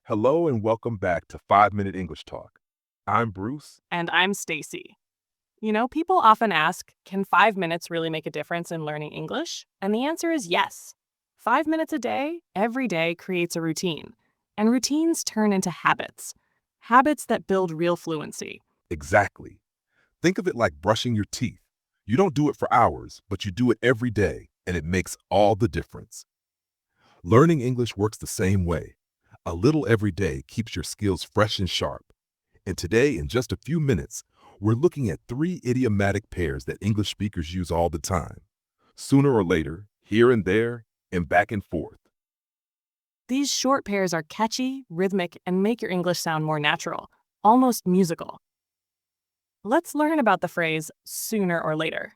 Hello and welcome back to 5 Minute English Talk. I'm Bruce. And I'm Stacy. People often ask, can 5 minutes really make a difference in learning English? And the answer is yes. 5 minutes a day, every day, creates a routine. And routines turn into habits. Habits that build real fluency. Exactly. Think of it like brushing your teeth. You don't do it for hours, but you do it every day, and it makes all the difference. Learning English works the same way. A little every day keeps your skills fresh and sharp. And today, in just a few minutes, we're looking at 3 idiomatic pairs that English speakers use all the time. Sooner or later, here and there, and back and forth. These short pairs are catchy, rhythmic, and make your English sound more natural, almost musical. Let's learn about the phrase sooner or later.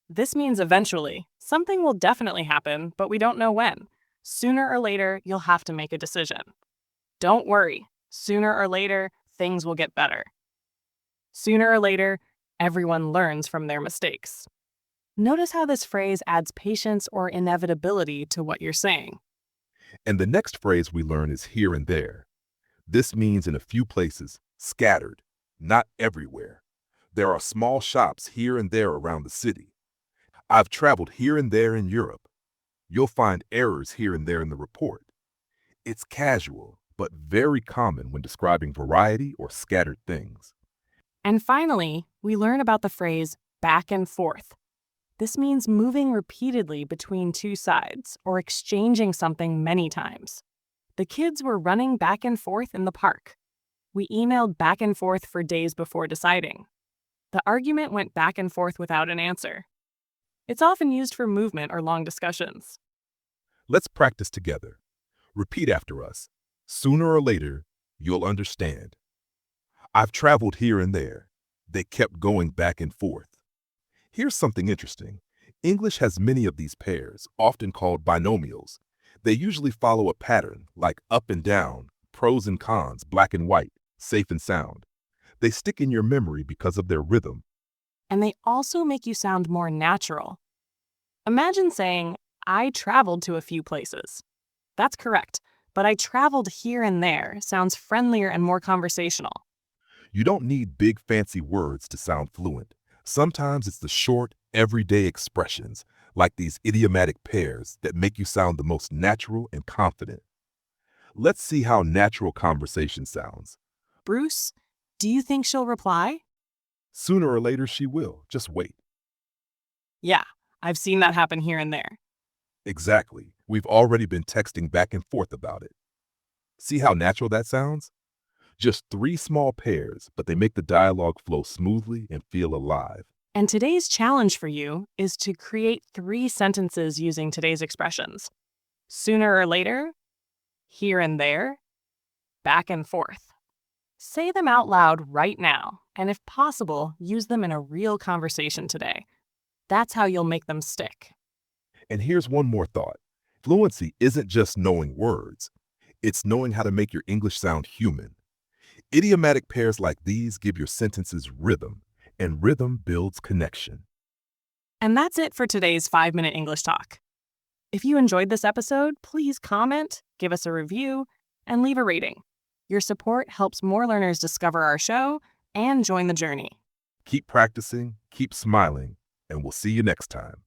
This means eventually. Something will definitely happen, but we don't know when. Sooner or later, you'll have to make a decision. Don't worry. Sooner or later, things will get better. Sooner or later, everyone learns from their mistakes. Notice how this phrase adds patience or inevitability to what you're saying. And the next phrase we learn is here and there. This means in a few places, scattered, not everywhere. There are small shops here and there around the city. I've traveled here and there in Europe. You'll find errors here and there in the report. It's casual, but very common when describing variety or scattered things. And finally, we learn about the phrase back and forth. This means moving repeatedly between two sides or exchanging something many times. The kids were running back and forth in the park. We emailed back and forth for days before deciding. The argument went back and forth without an answer. It's often used for movement or long discussions. Let's practice together. Repeat after us. Sooner or later, you'll understand. I've traveled here and there. They kept going back and forth. Here's something interesting. English has many of these pairs, often called binomials. They usually follow a pattern like up and down, pros and cons, black and white, safe and sound. They stick in your memory because of their rhythm. And they also make you sound more natural. Imagine saying, I traveled to a few places. That's correct, but I traveled here and there sounds friendlier and more conversational. You don't need big fancy words to sound fluent. Sometimes it's the short, everyday expressions, like these idiomatic pairs, that make you sound the most natural and confident. Let's see how natural conversation sounds. Bruce, do you think she'll reply? Sooner or later she will, just wait. Yeah, I've seen that happen here and there. Exactly. We've already been texting back and forth about it. See how natural that sounds? Just 3 small pairs, but they make the dialogue flow smoothly and feel alive. And today's challenge for you is to create 3 sentences using today's expressions. Sooner or later, here and there, back and forth. Say them out loud right now, and if possible, use them in a real conversation today. That's how you'll make them stick. And here's one more thought. Fluency isn't just knowing words. It's knowing how to make your English sound human. Idiomatic pairs like these give your sentences rhythm, and rhythm builds connection. And that's it for today's 5-Minute English Talk. If you enjoyed this episode, please comment, give us a review, and leave a rating. Your support helps more learners discover our show and join the journey. Keep practicing, keep smiling, and we'll see you next time.